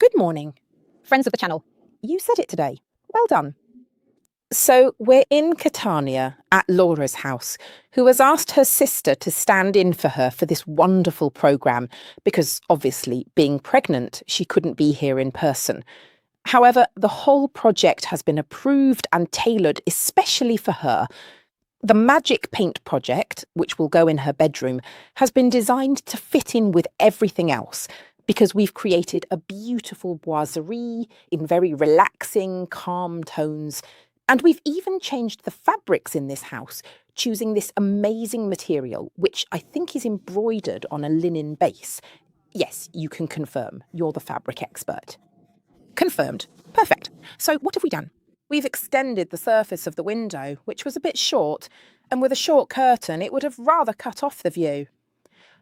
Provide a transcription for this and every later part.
Good morning, friends of the channel. You said it today. Well done. So we're in Catania at Laura's house, who has asked her sister to stand in for her for this wonderful programme because, obviously, being pregnant, she couldn't be here in person. However, the whole project has been approved and tailored especially for her. The magic paint project, which will go in her bedroom, has been designed to fit in with everything else because we've created a beautiful boiserie in very relaxing, calm tones. And we've even changed the fabrics in this house, choosing this amazing material, which I think is embroidered on a linen base. Yes, you can confirm. You're the fabric expert. Confirmed. Perfect. So what have we done? We've extended the surface of the window, which was a bit short, and with a short curtain, it would have rather cut off the view.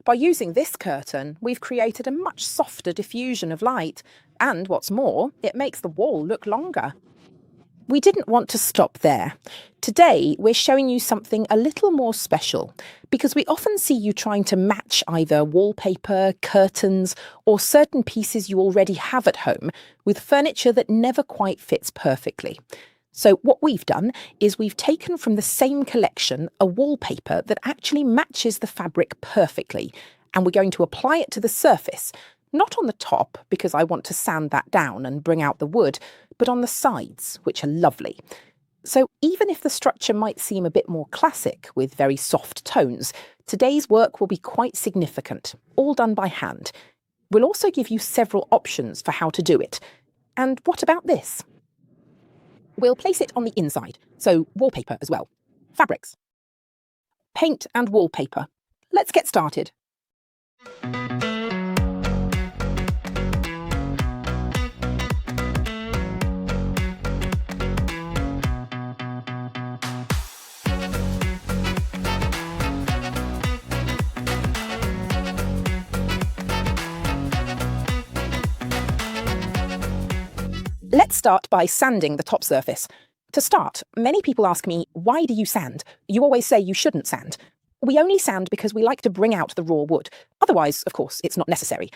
By using this curtain, we've created a much softer diffusion of light, and what's more, it makes the wall look longer. We didn't want to stop there. Today, we're showing you something a little more special, because we often see you trying to match either wallpaper, curtains, or certain pieces you already have at home with furniture that never quite fits perfectly. So what we've done is we've taken from the same collection a wallpaper that actually matches the fabric perfectly, and we're going to apply it to the surface, not on the top because I want to sand that down and bring out the wood, but on the sides, which are lovely. So even if the structure might seem a bit more classic with very soft tones, today's work will be quite significant, all done by hand. We'll also give you several options for how to do it. And what about this? We'll place it on the inside, so wallpaper as well. Fabrics. Paint and wallpaper. Let's get started. Let's start by sanding the top surface. To start, many people ask me, why do you sand? You always say you shouldn't sand. We only sand because we like to bring out the raw wood. Otherwise, of course, it's not necessary.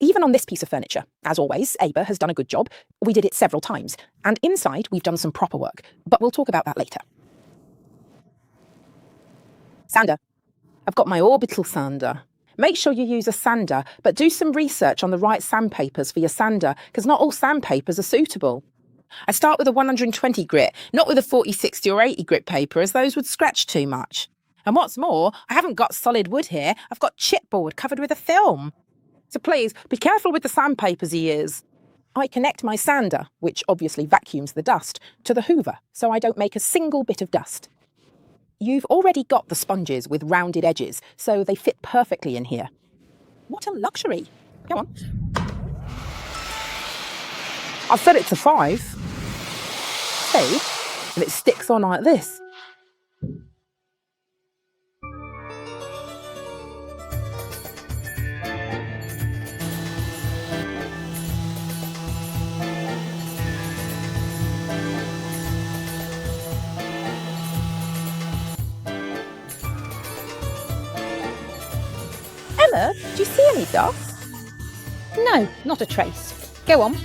Even on this piece of furniture, as always, Aber has done a good job. We did it several times. And inside, we've done some proper work. But we'll talk about that later. Sander. I've got my orbital sander. Make sure you use a sander, but do some research on the right sandpapers for your sander, because not all sandpapers are suitable. I start with a 120 grit, not with a 40, 60 or 80 grit paper, as those would scratch too much. And what's more, I haven't got solid wood here, I've got chipboard covered with a film. So please, be careful with the sandpapers you use. I connect my sander, which obviously vacuums the dust, to the hoover, so I don't make a single bit of dust. You've already got the sponges with rounded edges, so they fit perfectly in here. What a luxury. Go on. I've set it to 5. See? And it sticks on like this. Emma, do you see any dust? No, not a trace. Go on.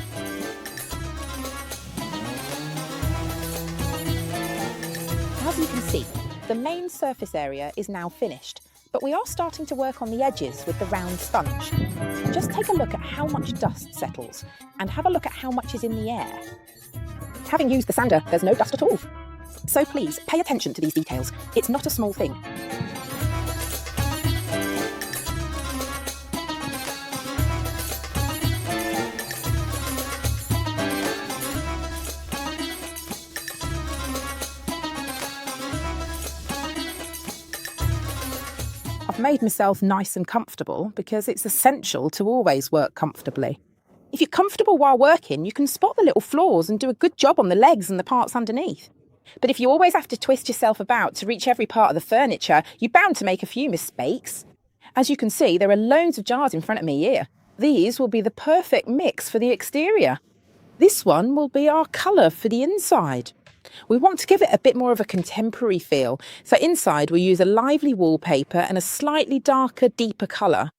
As you can see, the main surface area is now finished, but we are starting to work on the edges with the round sponge. Just take a look at how much dust settles, and have a look at how much is in the air. Having used the sander, there's no dust at all. So please, pay attention to these details. It's not a small thing. I've made myself nice and comfortable because it's essential to always work comfortably. If you're comfortable while working, you can spot the little flaws and do a good job on the legs and the parts underneath. But if you always have to twist yourself about to reach every part of the furniture, you're bound to make a few mistakes. As you can see, there are loads of jars in front of me here. These will be the perfect mix for the exterior. This one will be our colour for the inside. We want to give it a bit more of a contemporary feel, so inside we use a lively wallpaper and a slightly darker, deeper colour.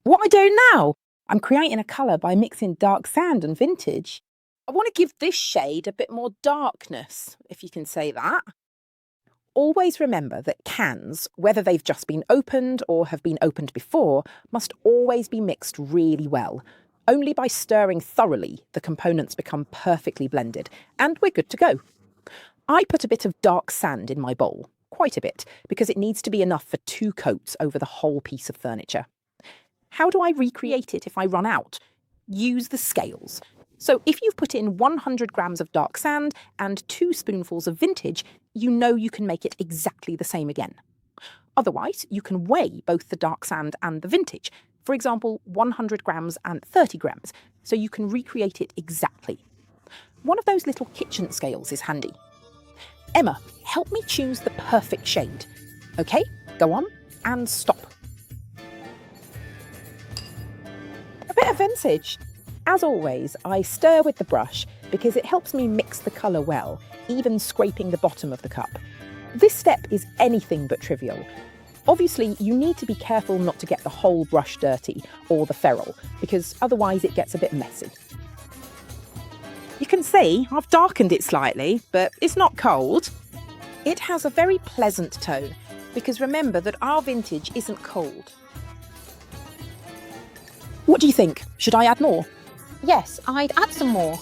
What am I doing now? I'm creating a colour by mixing dark sand and vintage. I want to give this shade a bit more darkness, if you can say that. Always remember that cans, whether they've just been opened or have been opened before, must always be mixed really well. Only by stirring thoroughly, the components become perfectly blended, and we're good to go. I put a bit of dark sand in my bowl, quite a bit, because it needs to be enough for 2 coats over the whole piece of furniture. How do I recreate it if I run out? Use the scales. So if you've put in 100 grams of dark sand and 2 spoonfuls of vintage, you know you can make it exactly the same again. Otherwise, you can weigh both the dark sand and the vintage. For example, 100 grams and 30 grams, so you can recreate it exactly. One of those little kitchen scales is handy. Emma, help me choose the perfect shade. Okay, go on and stop. A bit of vintage. As always, I stir with the brush because it helps me mix the colour well, even scraping the bottom of the cup. This step is anything but trivial. Obviously, you need to be careful not to get the whole brush dirty or the ferrule, because otherwise it gets a bit messy. You can see I've darkened it slightly, but it's not cold. It has a very pleasant tone, because remember that our vintage isn't cold. What do you think? Should I add more? Yes, I'd add some more.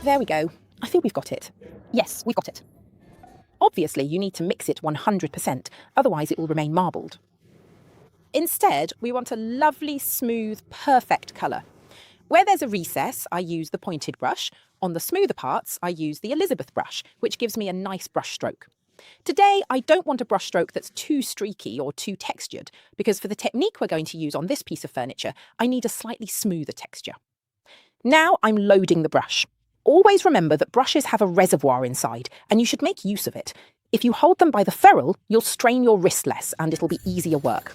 There we go. I think we've got it. Yes, we've got it. Obviously, you need to mix it 100%, otherwise it will remain marbled. Instead, we want a lovely, smooth, perfect colour. Where there's a recess, I use the pointed brush. On the smoother parts, I use the Elizabeth brush, which gives me a nice brush stroke. Today, I don't want a brush stroke that's too streaky or too textured, because for the technique we're going to use on this piece of furniture, I need a slightly smoother texture. Now I'm loading the brush. Always remember that brushes have a reservoir inside, and you should make use of it. If you hold them by the ferrule, you'll strain your wrist less, and it'll be easier work.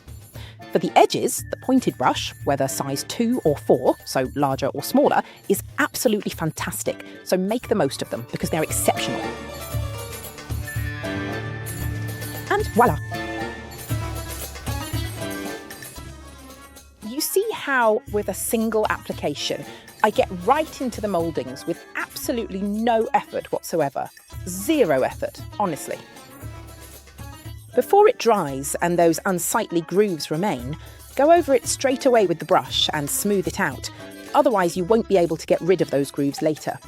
For the edges, the pointed brush, whether size 2 or 4, so larger or smaller, is absolutely fantastic, so make the most of them, because they're exceptional. And voila! You see how, with a single application, I get right into the mouldings with absolutely no effort whatsoever. 0 effort, honestly. Before it dries and those unsightly grooves remain, go over it straight away with the brush and smooth it out. Otherwise, you won't be able to get rid of those grooves later.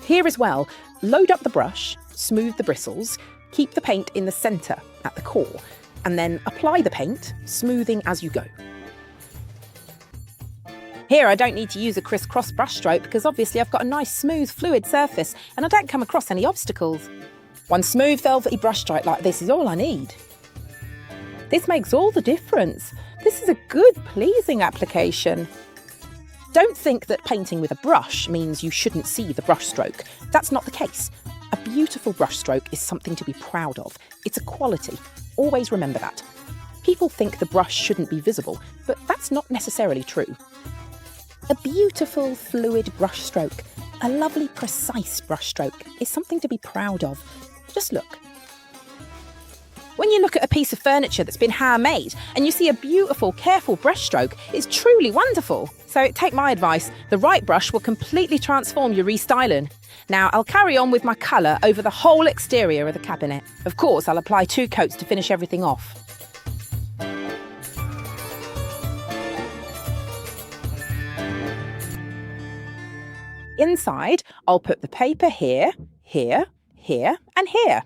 Here as well, load up the brush, smooth the bristles, keep the paint in the centre at the core, and then apply the paint, smoothing as you go. Here I don't need to use a criss-cross brush stroke because obviously I've got a nice smooth fluid surface and I don't come across any obstacles. One smooth velvety brush stroke like this is all I need. This makes all the difference. This is a good, pleasing application. Don't think that painting with a brush means you shouldn't see the brush stroke. That's not the case. A beautiful brush stroke is something to be proud of. It's a quality. Always remember that. People think the brush shouldn't be visible, but that's not necessarily true. A beautiful, fluid brush stroke, a lovely, precise brush stroke is something to be proud of. Just look. When you look at a piece of furniture that's been handmade and you see a beautiful, careful brush stroke, it's truly wonderful. So take my advice, the right brush will completely transform your restyling. Now I'll carry on with my colour over the whole exterior of the cabinet. Of course, I'll apply 2 coats to finish everything off. Inside, I'll put the paper here, here, here, and here.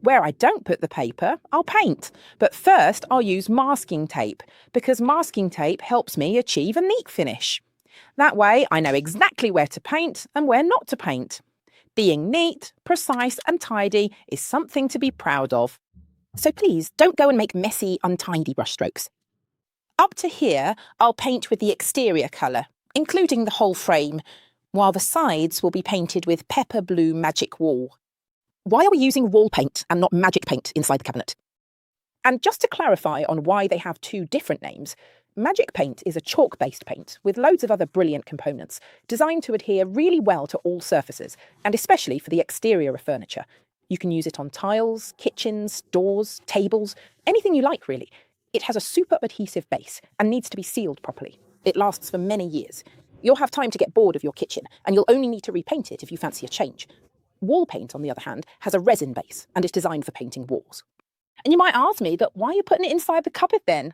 Where I don't put the paper, I'll paint. But first, I'll use masking tape, because masking tape helps me achieve a neat finish. That way, I know exactly where to paint and where not to paint. Being neat, precise, and tidy is something to be proud of. So please, don't go and make messy, untidy brushstrokes. Up to here, I'll paint with the exterior colour, including the whole frame, while the sides will be painted with pepper blue magic wall. Why are we using wall paint and not magic paint inside the cabinet? And just to clarify on why they have 2 different names, magic paint is a chalk-based paint with loads of other brilliant components, designed to adhere really well to all surfaces, and especially for the exterior of furniture. You can use it on tiles, kitchens, doors, tables, anything you like really. It has a super adhesive base and needs to be sealed properly. It lasts for many years. You'll have time to get bored of your kitchen, and you'll only need to repaint it if you fancy a change. Wall paint, on the other hand, has a resin base and is designed for painting walls. And you might ask me that why are you putting it inside the cupboard then?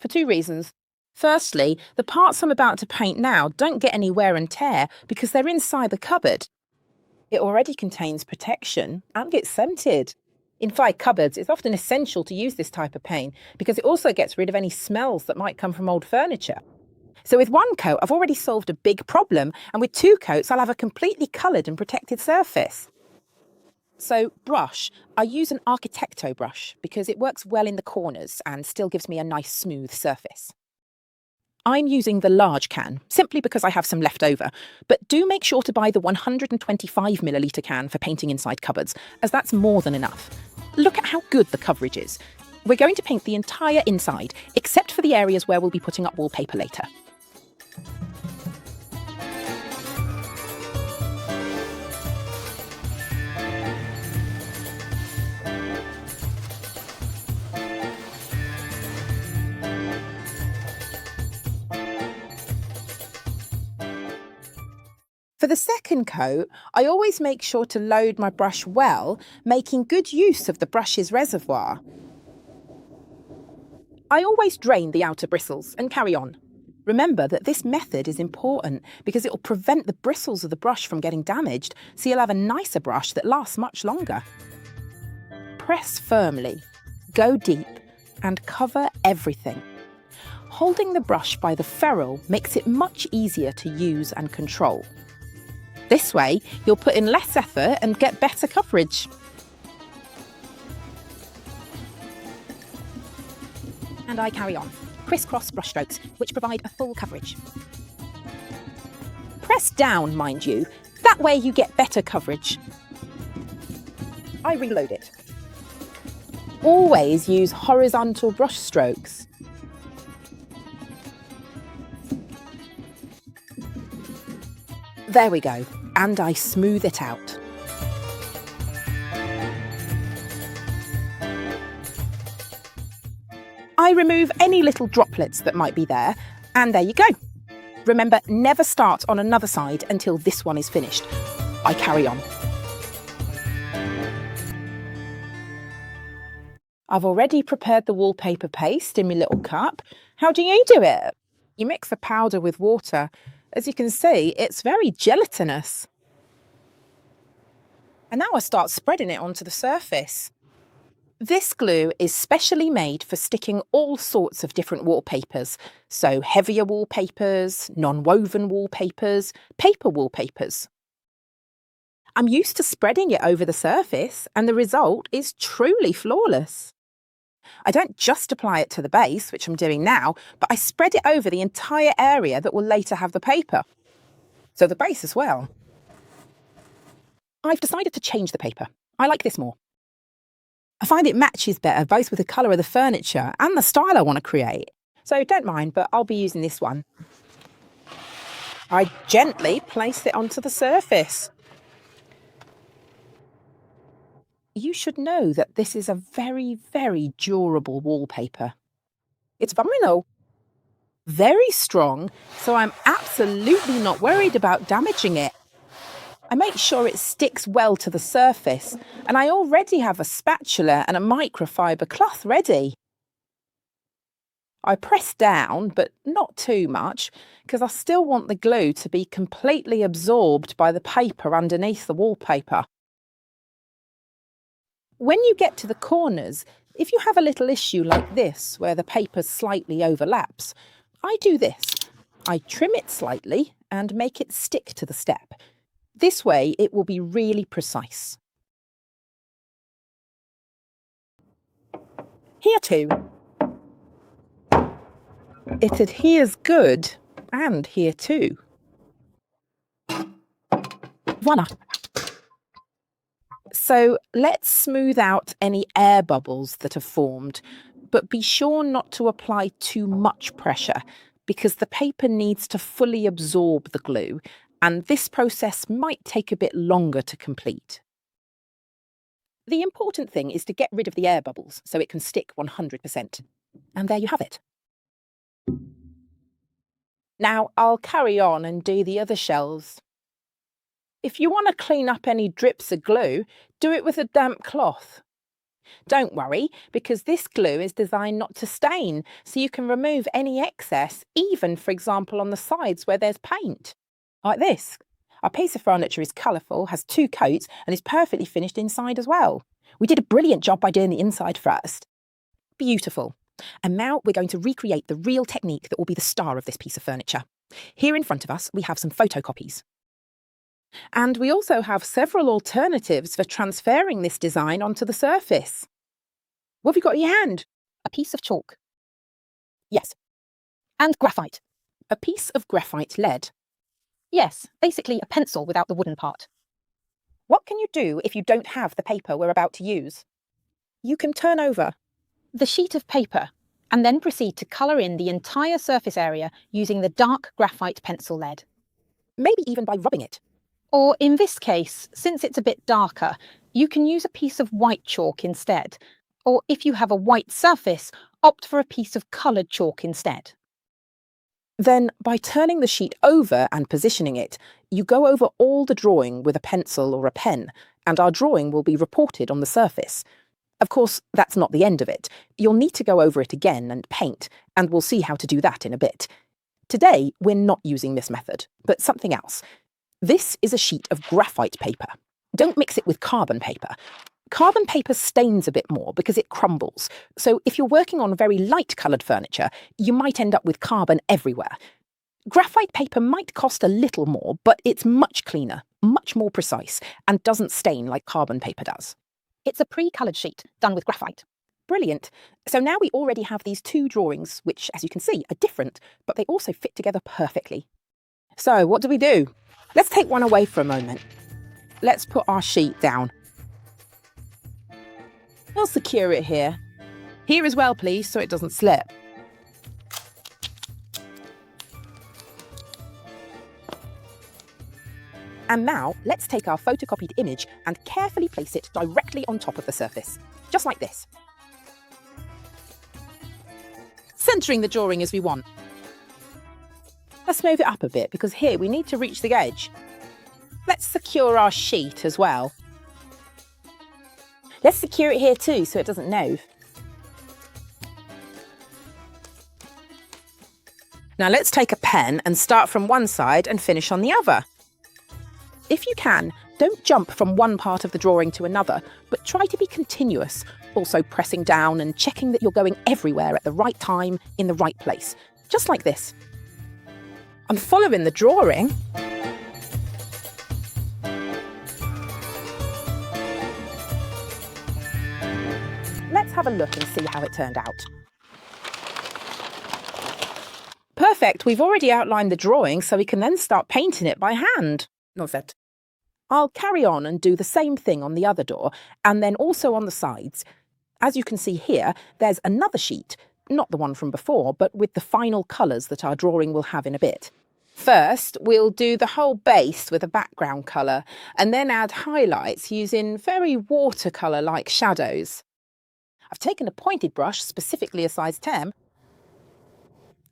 For two reasons. Firstly, the parts I'm about to paint now don't get any wear and tear because they're inside the cupboard. It already contains protection and it's scented. Inside cupboards, it's often essential to use this type of paint because it also gets rid of any smells that might come from old furniture. So with one coat, I've already solved a big problem, and with two coats, I'll have a completely coloured and protected surface. So brush, I use an Architecto brush because it works well in the corners and still gives me a nice smooth surface. I'm using the large can, simply because I have some left over, but do make sure to buy the 125ml can for painting inside cupboards, as that's more than enough. Look at how good the coverage is. We're going to paint the entire inside, except for the areas where we'll be putting up wallpaper later. For the second coat, I always make sure to load my brush well, making good use of the brush's reservoir. I always drain the outer bristles and carry on. Remember that this method is important because it will prevent the bristles of the brush from getting damaged, so you'll have a nicer brush that lasts much longer. Press firmly, go deep, and cover everything. Holding the brush by the ferrule makes it much easier to use and control. This way, you'll put in less effort and get better coverage. And I carry on. Crisscross brushstrokes, which provide a full coverage. Press down, mind you. That way you get better coverage. I reload it. Always use horizontal brushstrokes. There we go. And I smooth it out. I remove any little droplets that might be there, and there you go. Remember, never start on another side until this one is finished. I carry on. I've already prepared the wallpaper paste in my little cup. How do you do it? You mix the powder with water. As you can see, it's very gelatinous. And now I start spreading it onto the surface. This glue is specially made for sticking all sorts of different wallpapers. So heavier wallpapers, non-woven wallpapers, paper wallpapers. I'm used to spreading it over the surface, and the result is truly flawless. I don't just apply it to the base, which I'm doing now, but I spread it over the entire area that will later have the paper. So the base as well. I've decided to change the paper. I like this more. I find it matches better both with the colour of the furniture and the style I want to create. So don't mind, but I'll be using this one. I gently place it onto the surface. You should know that this is a very, very durable wallpaper. It's vinyl. Very strong, so I'm absolutely not worried about damaging it. I make sure it sticks well to the surface, and I already have a spatula and a microfiber cloth ready. I press down, but not too much, because I still want the glue to be completely absorbed by the paper underneath the wallpaper. When you get to the corners, if you have a little issue like this, where the paper slightly overlaps, I do this. I trim it slightly and make it stick to the step. This way, it will be really precise. Here too. It adheres good, and here too. Voila. So let's smooth out any air bubbles that have formed, but be sure not to apply too much pressure because the paper needs to fully absorb the glue, and this process might take a bit longer to complete. The important thing is to get rid of the air bubbles so it can stick 100%. And there you have it. Now I'll carry on and do the other shelves. If you want to clean up any drips of glue, do it with a damp cloth. Don't worry, because this glue is designed not to stain, so you can remove any excess, even, for example, on the sides where there's paint. Like this. Our piece of furniture is colourful, has 2 coats, and is perfectly finished inside as well. We did a brilliant job by doing the inside first. Beautiful. And now we're going to recreate the real technique that will be the star of this piece of furniture. Here in front of us, we have some photocopies. And we also have several alternatives for transferring this design onto the surface. What have you got in your hand? A piece of chalk. Yes. And graphite. A piece of graphite lead. Yes, basically a pencil without the wooden part. What can you do if you don't have the paper we're about to use? You can turn over the sheet of paper and then proceed to colour in the entire surface area using the dark graphite pencil lead. Maybe even by rubbing it. Or in this case, since it's a bit darker, you can use a piece of white chalk instead. Or if you have a white surface, opt for a piece of coloured chalk instead. Then, by turning the sheet over and positioning it, you go over all the drawing with a pencil or a pen, and our drawing will be reported on the surface. Of course, that's not the end of it. You'll need to go over it again and paint, and we'll see how to do that in a bit. Today, we're not using this method, but something else. This is a sheet of graphite paper. Don't mix it with carbon paper. Carbon paper stains a bit more because it crumbles, so if you're working on very light-coloured furniture, you might end up with carbon everywhere. Graphite paper might cost a little more, but it's much cleaner, much more precise, and doesn't stain like carbon paper does. It's a pre-coloured sheet done with graphite. Brilliant. So now we already have these 2 drawings, which, as you can see, are different, but they also fit together perfectly. So what do? Let's take one away for a moment. Let's put our sheet down. We'll secure it here. Here as well, please, so it doesn't slip. And now, let's take our photocopied image and carefully place it directly on top of the surface, just like this. Centering the drawing as we want. Let's move it up a bit, because here we need to reach the edge. Let's secure our sheet as well. Let's secure it here too, so it doesn't move. Now let's take a pen and start from one side and finish on the other. If you can, don't jump from one part of the drawing to another, but try to be continuous, also pressing down and checking that you're going everywhere at the right time, in the right place. Just like this. I'm following the drawing. Let's have a look and see how it turned out. Perfect, we've already outlined the drawing, so we can then start painting it by hand. Perfect. I'll carry on and do the same thing on the other door, and then also on the sides. As you can see here, there's another sheet, not the one from before, but with the final colours that our drawing will have in a bit. First, we'll do the whole base with a background colour, and then add highlights using very watercolour-like shadows. I've taken a pointed brush, specifically a size 10.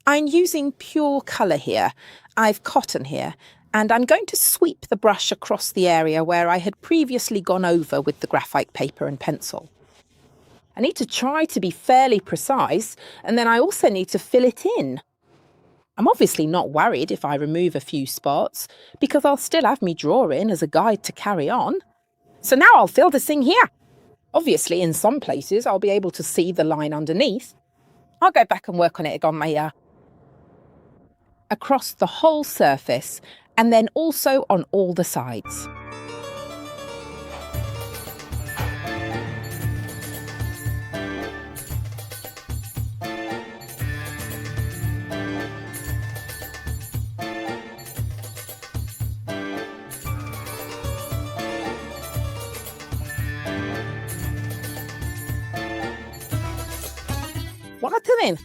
I'm using pure colour here. I've cotton here, and I'm going to sweep the brush across the area where I had previously gone over with the graphite paper and pencil. I need to try to be fairly precise, and then I also need to fill it in. I'm obviously not worried if I remove a few spots, because I'll still have me drawing as a guide to carry on. So now I'll fill this thing here. Obviously, in some places, I'll be able to see the line underneath. I'll go back and work on it on my across the whole surface, and then also on all the sides. What am I doing?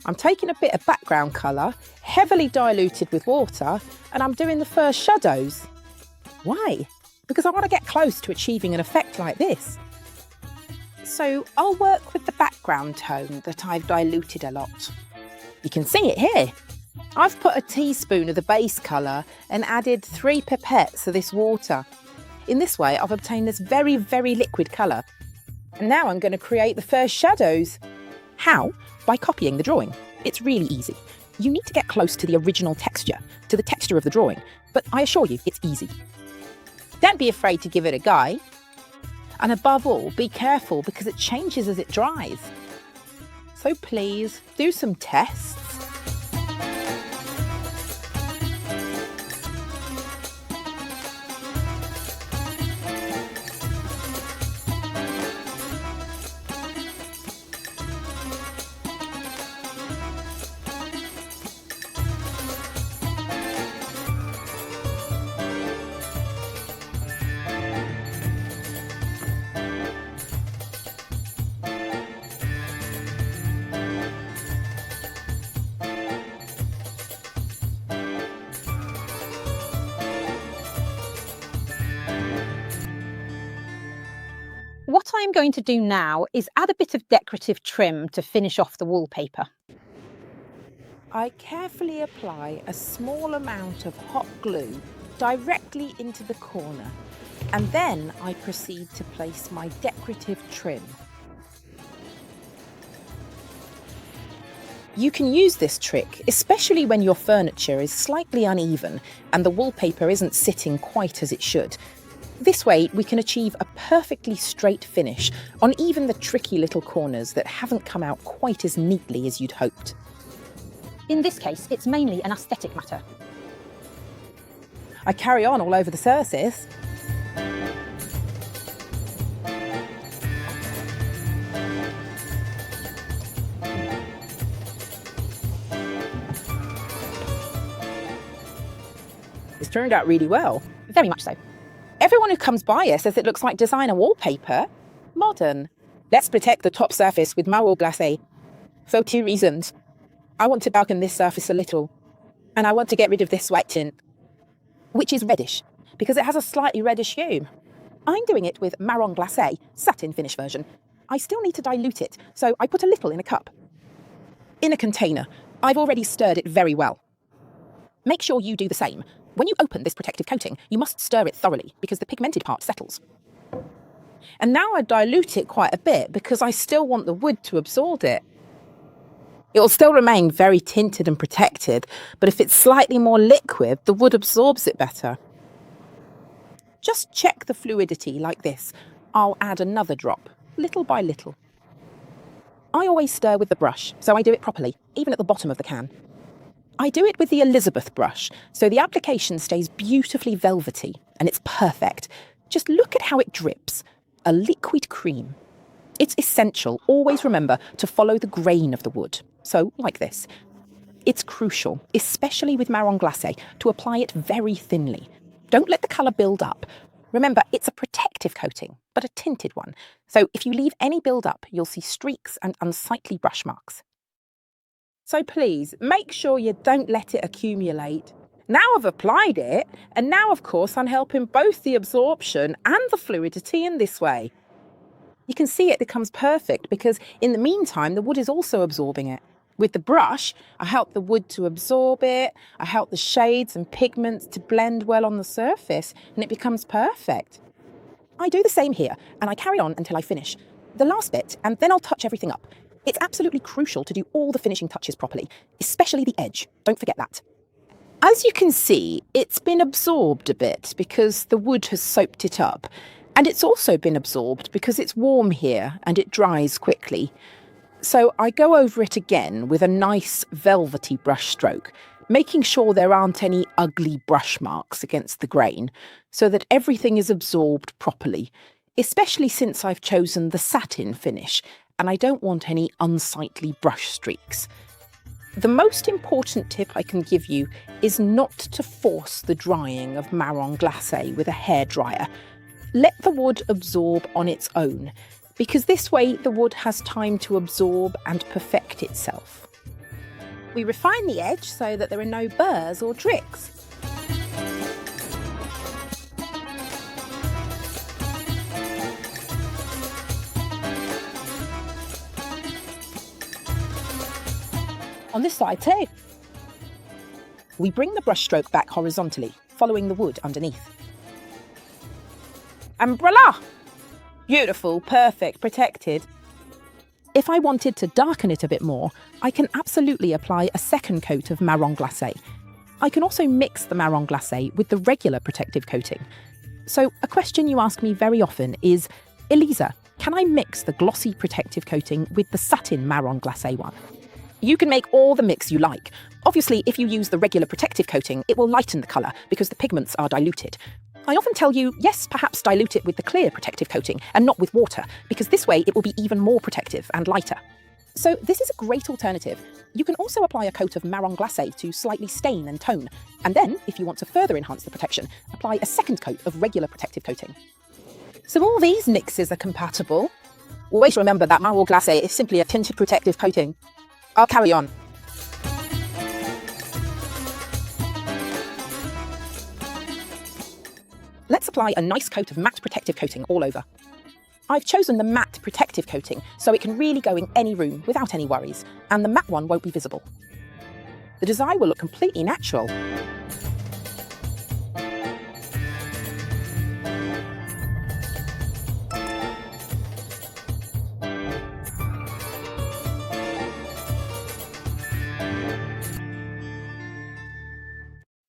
I'm taking a bit of background colour, heavily diluted with water, and I'm doing the first shadows. Why? Because I want to get close to achieving an effect like this. So I'll work with the background tone that I've diluted a lot. You can see it here. I've put a teaspoon of the base colour and added 3 pipettes of this water. In this way, I've obtained this very, very liquid colour. And now I'm going to create the first shadows. How? By copying the drawing. It's really easy. You need to get close to the original texture, to the texture of the drawing, but I assure you, it's easy. Don't be afraid to give it a go. And above all, be careful because it changes as it dries. So please, do some tests. What I'm going to do now is add a bit of decorative trim to finish off the wallpaper. I carefully apply a small amount of hot glue directly into the corner, and then I proceed to place my decorative trim. You can use this trick, especially when your furniture is slightly uneven and the wallpaper isn't sitting quite as it should. This way, we can achieve a perfectly straight finish on even the tricky little corners that haven't come out quite as neatly as you'd hoped. In this case, it's mainly an aesthetic matter. I carry on all over the surface. It's turned out really well. Very much so. Everyone who comes by us says it looks like designer wallpaper. Modern. Let's protect the top surface with Marron Glacé. For 2 reasons. I want to darken this surface a little, and I want to get rid of this white tint, which is reddish, because it has a slightly reddish hue. I'm doing it with Marron Glacé, satin finish version. I still need to dilute it, so I put a little in a cup. In a container, I've already stirred it very well. Make sure you do the same. When you open this protective coating, you must stir it thoroughly because the pigmented part settles. And now I dilute it quite a bit because I still want the wood to absorb it. It will still remain very tinted and protected, but if it's slightly more liquid, the wood absorbs it better. Just check the fluidity like this. I'll add another drop, little by little. I always stir with the brush, so I do it properly, even at the bottom of the can. I do it with the Elizabeth brush, so the application stays beautifully velvety, and it's perfect. Just look at how it drips. A liquid cream. It's essential, always remember, to follow the grain of the wood. So, like this. It's crucial, especially with Marron Glacé, to apply it very thinly. Don't let the colour build up. Remember, it's a protective coating, but a tinted one. So if you leave any build up, you'll see streaks and unsightly brush marks. So please, make sure you don't let it accumulate. Now I've applied it, and now of course I'm helping both the absorption and the fluidity in this way. You can see it becomes perfect because in the meantime the wood is also absorbing it. With the brush, I help the wood to absorb it, I help the shades and pigments to blend well on the surface, and it becomes perfect. I do the same here, and I carry on until I finish. The last bit, and then I'll touch everything up. It's absolutely crucial to do all the finishing touches properly, especially the edge. Don't forget that. As you can see, it's been absorbed a bit because the wood has soaked it up. And it's also been absorbed because it's warm here and it dries quickly. So I go over it again with a nice velvety brush stroke, making sure there aren't any ugly brush marks against the grain, so that everything is absorbed properly, especially since I've chosen the satin finish, and I don't want any unsightly brush streaks. The most important tip I can give you is not to force the drying of Marron Glacé with a hairdryer. Let the wood absorb on its own, because this way the wood has time to absorb and perfect itself. We refine the edge so that there are no burrs or dricks. On this side too. We bring the brushstroke back horizontally, following the wood underneath. Umbrella! Beautiful, perfect, protected. If I wanted to darken it a bit more, I can absolutely apply a second coat of Marron Glacé. I can also mix the Marron Glacé with the regular protective coating. So a question you ask me very often is, Elisa, can I mix the glossy protective coating with the Satin Marron Glacé one? You can make all the mix you like. Obviously, if you use the regular protective coating, it will lighten the colour because the pigments are diluted. I often tell you, yes, perhaps dilute it with the clear protective coating and not with water, because this way it will be even more protective and lighter. So this is a great alternative. You can also apply a coat of Marron Glacé to slightly stain and tone. And then, if you want to further enhance the protection, apply a second coat of regular protective coating. So all these mixes are compatible. Always remember that Marron Glacé is simply a tinted protective coating. I'll carry on. Let's apply a nice coat of matte protective coating all over. I've chosen the matte protective coating so it can really go in any room without any worries, and the matte one won't be visible. The design will look completely natural.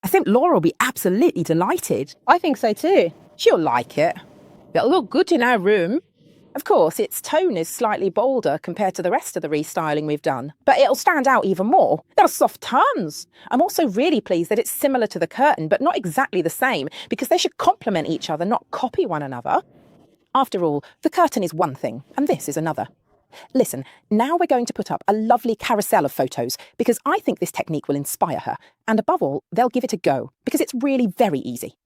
I think Laura will be absolutely delighted. I think so too. She'll like it. It'll look good in her room. Of course, its tone is slightly bolder compared to the rest of the restyling we've done, but it'll stand out even more. There are soft tones. I'm also really pleased that it's similar to the curtain, but not exactly the same, because they should complement each other, not copy one another. After all, the curtain is one thing, and this is another. Listen, now we're going to put up a lovely carousel of photos, because I think this technique will inspire her, and above all, they'll give it a go, because it's really very easy.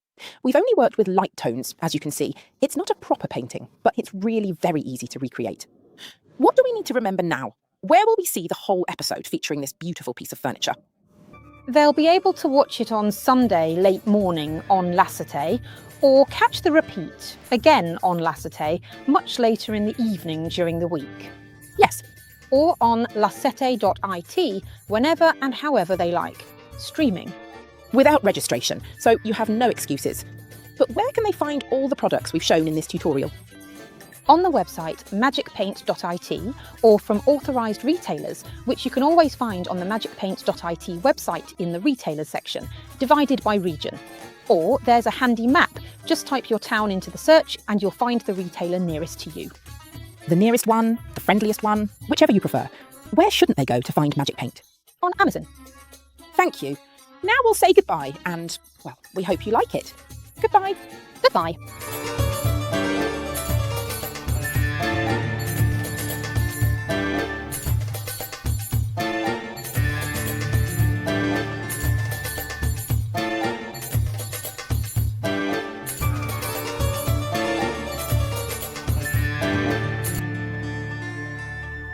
We've only worked with light tones, as you can see. It's not a proper painting, but it's really very easy to recreate. What do we need to remember now? Where will we see the whole episode featuring this beautiful piece of furniture? They'll be able to watch it on Sunday late morning on Glacé, or catch the repeat, again on Glacé, much later in the evening during the week. Yes. Or on glacete.it whenever and however they like, streaming. Without registration, so you have no excuses. But where can they find all the products we've shown in this tutorial? On the website magicpaint.it, or from authorised retailers, which you can always find on the magicpaint.it website in the retailers section, divided by region. Or there's a handy map. Just type your town into the search and you'll find the retailer nearest to you. The nearest one, the friendliest one, whichever you prefer. Where shouldn't they go to find Magic Paint? On Amazon. Thank you. Now we'll say goodbye and, well, we hope you like it. Goodbye. Goodbye.